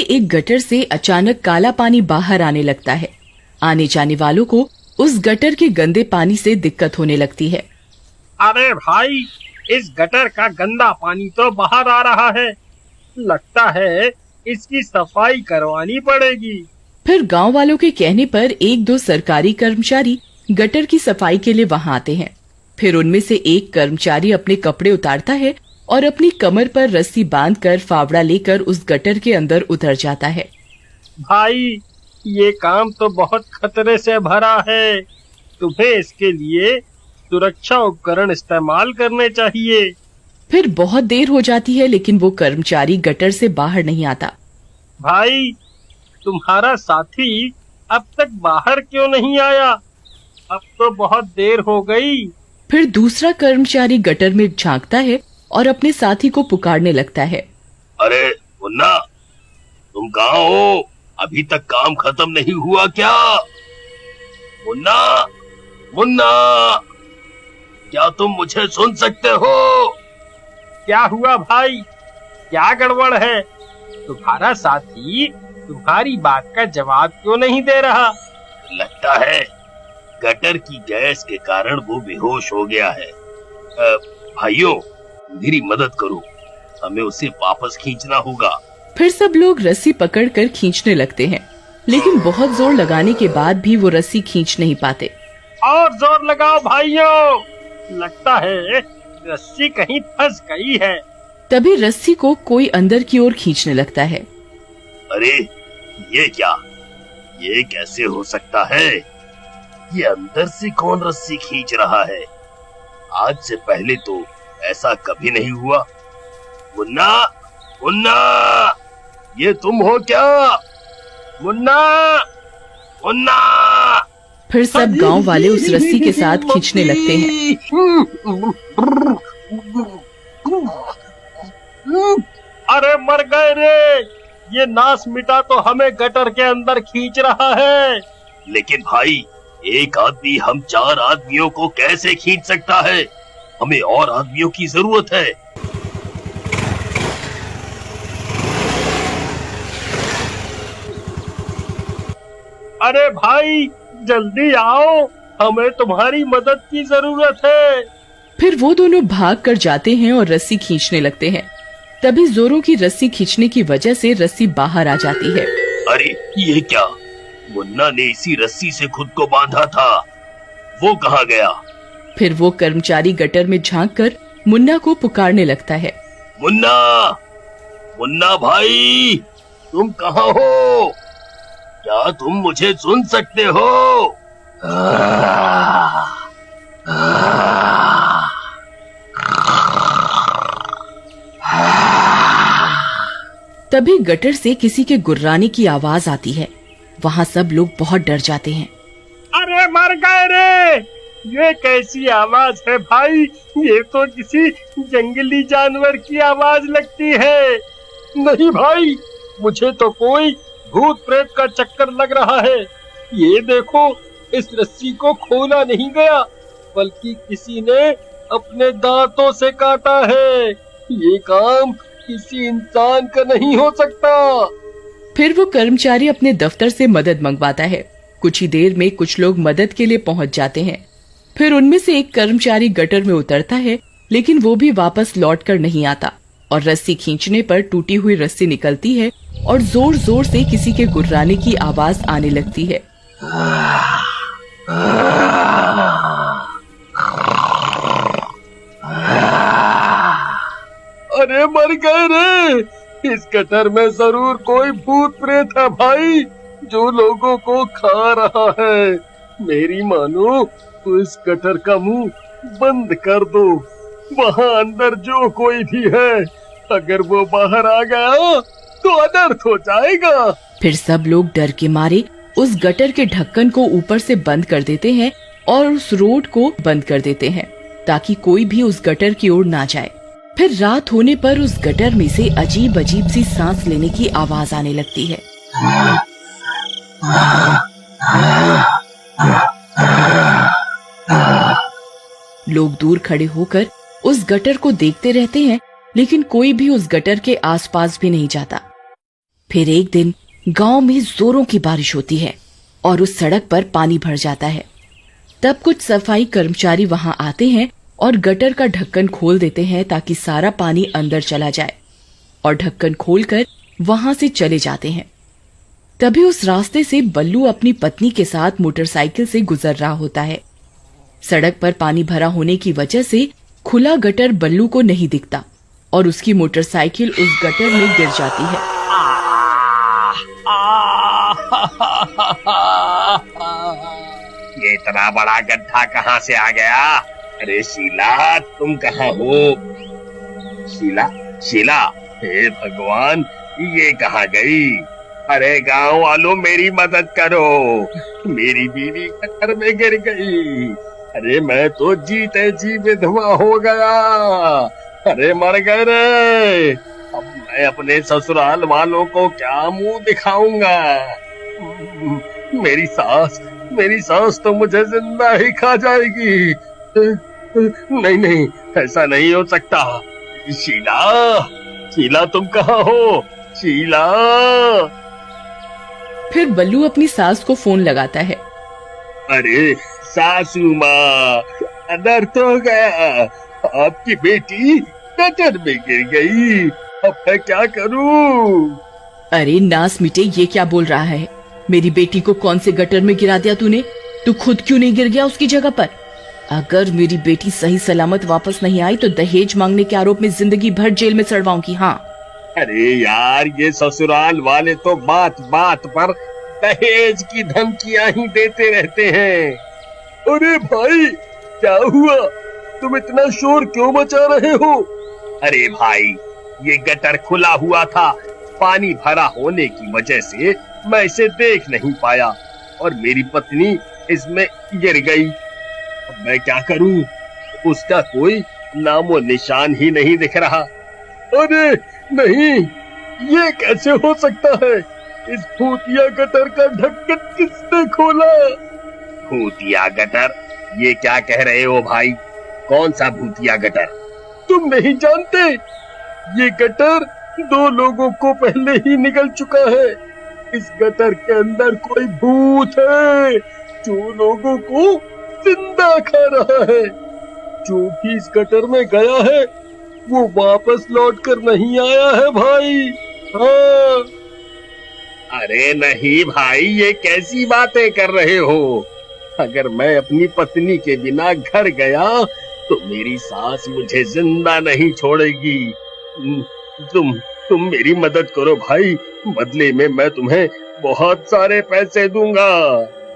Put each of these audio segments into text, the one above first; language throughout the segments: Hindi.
एक गटर से अचानक काला पानी बाहर आने लगता है। आने जाने वालों को उस गटर के गंदे पानी से दिक्कत होने लगती है। अरे भाई, इस गटर का गंदा पानी तो बाहर आ रहा है। लगता है इसकी सफाई करवानी पड़ेगी। फिर गांव वालों के कहने पर एक दो सरकारी कर्मचारी गटर की सफाई के लिए वहां आते हैं। फिर उनमें से एक कर्मचारी अपने कपड़े उतारता है और अपनी कमर पर रस्सी बांधकर फावड़ा लेकर उस गटर के अंदर उतर जाता है। भाई, ये काम तो बहुत खतरे से भरा है। तुम्हें इसके लिए सुरक्षा उपकरण इस्तेमाल करने चाहिए। फिर बहुत देर हो जाती है, लेकिन वो कर्मचारी गटर से बाहर नहीं आता। भाई, तुम्हारा साथी अब तक बाहर क्यों नहीं आया? अब तो बहुत देर हो गई। फिर दूसरा कर्मचारी गटर में झांकता है और अपने साथी को पुकारने लगता है। अरे मुन्ना, तुम कहाँ हो? अभी तक काम खत्म नहीं हुआ क्या? मुन्ना, मुन्ना, क्या तुम मुझे सुन सकते हो? क्या हुआ भाई? क्या गड़बड़ है? तुम्हारा साथी तुम्हारी बात का जवाब क्यों नहीं दे रहा? लगता है गटर की गैस के कारण वो बेहोश हो गया है। भाइयों, मेरी मदद करो, हमें उसे वापस खींचना होगा। फिर सब लोग रस्सी पकड़कर खींचने लगते हैं, लेकिन बहुत जोर लगाने के बाद भी वो रस्सी खींच नहीं पाते। और जोर लगाओ भाइयों, लगता है रस्सी कहीं फंस गई है। तभी रस्सी को कोई अंदर की ओर खींचने लगता है। अरे ये क्या? ये कैसे हो सकता है? ये अंदर से कौन रस्सी खींच रहा है? आज से पहले तो ऐसा कभी नहीं हुआ। मुन्ना, मुन्ना, ये तुम हो क्या? मुन्ना, मुन्ना। फिर सब गांव वाले उस रस्सी के साथ खींचने लगते हैं। अरे मर गए रे! ये नास मिटा तो हमें गटर के अंदर खींच रहा है। लेकिन भाई, एक आदमी हम 4 आदमियों को कैसे खींच सकता है? हमें और आदमियों की जरूरत है। अरे भाई, जल्दी आओ, हमें तुम्हारी मदद की जरूरत है। फिर वो दोनों भाग कर जाते हैं और रस्सी खींचने लगते हैं। तभी जोरों की रस्सी खींचने की वजह से रस्सी बाहर आ जाती है। अरे ये क्या? मुन्ना ने इसी रस्सी से खुद को बांधा था, वो कहाँ गया? फिर वो कर्मचारी गटर में झांककर मुन्ना को पुकारने लगता है। मुन्ना, मुन्ना भाई, तुम कहाँ हो? क्या तुम मुझे सुन सकते हो? तभी गटर से किसी के गुर्राने की आवाज आती है। वहाँ सब लोग बहुत डर जाते हैं। अरे मर गए रे! ये कैसी आवाज है भाई? ये तो किसी जंगली जानवर की आवाज लगती है। नहीं भाई, मुझे तो कोई भूत प्रेत का चक्कर लग रहा है। ये देखो, इस रस्सी को खोला नहीं गया, बल्कि किसी ने अपने दांतों से काटा है। ये काम किसी इंसान का नहीं हो सकता। फिर वो कर्मचारी अपने दफ्तर से मदद मंगवाता है। कुछ ही देर में कुछ लोग मदद के लिए पहुंच जाते हैं। फिर उनमें से एक कर्मचारी गटर में उतरता है, लेकिन वो भी वापस लौटकर नहीं आता और रस्सी खींचने पर टूटी हुई रस्सी निकलती है और जोर जोर से किसी के गुर्राने की आवाज आने लगती है। अरे मर गए रे! इस गटर में जरूर कोई भूत प्रेत है भाई, जो लोगों को खा रहा है। मेरी मानो तो इस गटर का मुंह बंद कर दो। वहाँ अंदर जो कोई भी है, अगर वो बाहर आ गया तो अनर्थ हो जाएगा। फिर सब लोग डर के मारे उस गटर के ढक्कन को ऊपर से बंद कर देते हैं और उस रोड को बंद कर देते हैं, ताकि कोई भी उस गटर की ओर ना जाए। फिर रात होने पर उस गटर में से अजीब अजीब सी सांस लेने की आवाज आने लगती है। लोग दूर खड़े होकर उस गटर को देखते रहते हैं, लेकिन कोई भी उस गटर के आसपास भी नहीं जाता। फिर एक दिन गांव में जोरों की बारिश होती है और उस सड़क पर पानी भर जाता है। तब कुछ सफाई कर्मचारी वहां आते हैं और गटर का ढक्कन खोल देते हैं ताकि सारा पानी अंदर चला जाए, और ढक्कन खोलकर वहां से चले जाते हैं। तभी उस रास्ते से बल्लू अपनी पत्नी के साथ मोटरसाइकिल से गुजर रहा होता है। सड़क पर पानी भरा होने की वजह से खुला गटर बल्लू को नहीं दिखता और उसकी मोटरसाइकिल उस गटर में गिर जाती है। ये इतना बड़ा गड्ढा कहाँ से आ गया? अरे शीला, तुम कहाँ हो? शीला, शीला, हे भगवान, ये कहाँ गई? अरे गांव वालों, मेरी मदद करो, मेरी बीवी गटर में गिर गई। अरे मैं तो जीते जी विधवा हो गया। अरे मर गए रे। अब मैं अपने ससुराल वालों को क्या मुंह दिखाऊंगा? मेरी सास तो मुझे जिंदा ही खा जाएगी। नहीं नहीं, ऐसा नहीं हो सकता। शीला, शीला, तुम कहाँ हो? शीला। फिर बल्लू अपनी सास को फोन लगाता है। अरे सासू माँ, अनर्थ हो गया, आपकी बेटी गटर में गिर गई, अब मैं क्या करूं? अरे नास मिटे, ये क्या बोल रहा है? मेरी बेटी को कौन से गटर में गिरा दिया तूने? तू खुद क्यों नहीं गिर गया उसकी जगह पर? अगर मेरी बेटी सही सलामत वापस नहीं आई तो दहेज मांगने के आरोप में जिंदगी भर जेल में सड़वाऊंगी। हाँ। अरे यार, ये ससुराल वाले तो बात बात पर दहेज की धमकियां ही देते रहते हैं। अरे भाई, क्या हुआ? तुम इतना शोर क्यों मचा रहे हो? अरे भाई, ये गटर खुला हुआ था, पानी भरा होने की वजह से मैं इसे देख नहीं पाया और मेरी पत्नी इसमें गिर गई। अब मैं क्या करूं? उसका कोई नामो निशान ही नहीं दिख रहा। अरे नहीं, ये कैसे हो सकता है? इस भूतिया गटर का ढक्कन किसने खोला? भूतिया गटर? ये क्या कह रहे हो भाई? कौन सा भूतिया गटर? तुम नहीं जानते? ये गटर 2 लोगों को पहले ही निकल चुका है। इस गटर के अंदर कोई भूत है जो लोगों को जिंदा खा रहा है। जो भी इस गटर में गया है वो वापस लौट कर नहीं आया है भाई। हाँ। अरे नहीं भाई, ये कैसी बातें कर रहे हो? अगर मैं अपनी पत्नी के बिना घर गया तो मेरी सास मुझे जिंदा नहीं छोड़ेगी। तुम मेरी मदद करो भाई, बदले में मैं तुम्हें बहुत सारे पैसे दूंगा।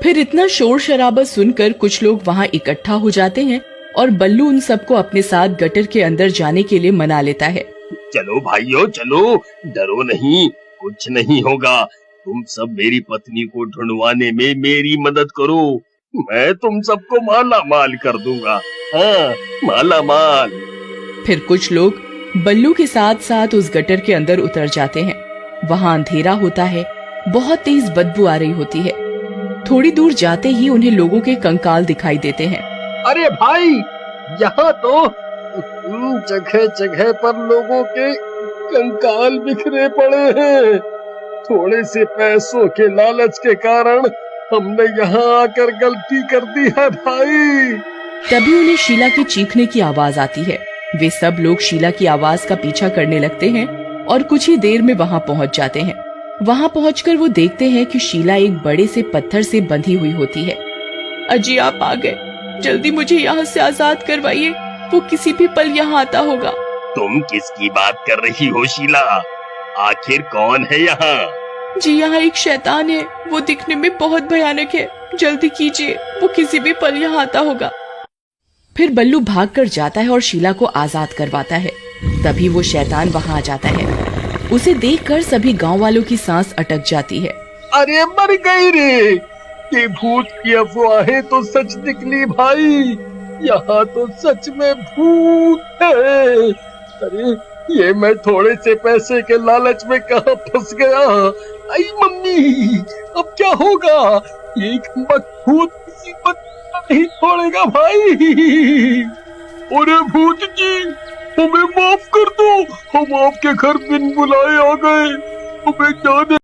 फिर इतना शोर शराबा सुनकर कुछ लोग वहाँ इकट्ठा हो जाते हैं और बल्लू उन सबको अपने साथ गटर के अंदर जाने के लिए मना लेता है। चलो भाइयों, चलो, डरो नहीं, कुछ नहीं होगा। तुम सब मेरी पत्नी को ढूंढवाने में मेरी मदद करो, मैं तुम सबको माला माल कर दूंगा। हाँ, माला माल। फिर कुछ लोग बल्लू के साथ साथ उस गटर के अंदर उतर जाते हैं। वहाँ अंधेरा होता है, बहुत तेज बदबू आ रही होती है। थोड़ी दूर जाते ही उन्हें लोगों के कंकाल दिखाई देते हैं। अरे भाई, यहाँ तो जगह जगह पर लोगों के कंकाल बिखरे पड़े हैं। थोड़े से पैसों के लालच के कारण हमने यहाँ आकर गलती कर दी है भाई। तभी उन्हें शीला की चीखने की आवाज आती है। वे सब लोग शीला की आवाज का पीछा करने लगते हैं और कुछ ही देर में वहाँ पहुँच जाते हैं। वहाँ पहुँचकर वो देखते हैं कि शीला एक बड़े से पत्थर से बंधी हुई होती है। अजी, आप आ गए, जल्दी मुझे यहाँ से आजाद करवाइए, वो किसी भी पल यहाँ आता होगा। तुम किसकी बात कर रही हो शीला? आखिर कौन है यहाँ? जी, यहाँ एक शैतान है, वो दिखने में बहुत भयानक है, जल्दी कीजिए, वो किसी भी पल यहाँ आता होगा। फिर बल्लू भागकर जाता है और शीला को आजाद करवाता है। तभी वो शैतान वहाँ आ जाता है। उसे देखकर सभी गांव वालों की सांस अटक जाती है। अरे मर गई रे, ये भूत की अफवाहें तो सच निकली भाई, यहाँ तो सच में भूत है। अरे ये मैं थोड़े से पैसे के लालच में कहाँ फंस गया। आई मम्मी, अब क्या होगा? एक भूत किसी को नहीं छोड़ेगा भाई। अरे भूत जी, हमें माफ कर दो, हम आपके घर बिन बुलाए आ गए। मैं क्यों नहीं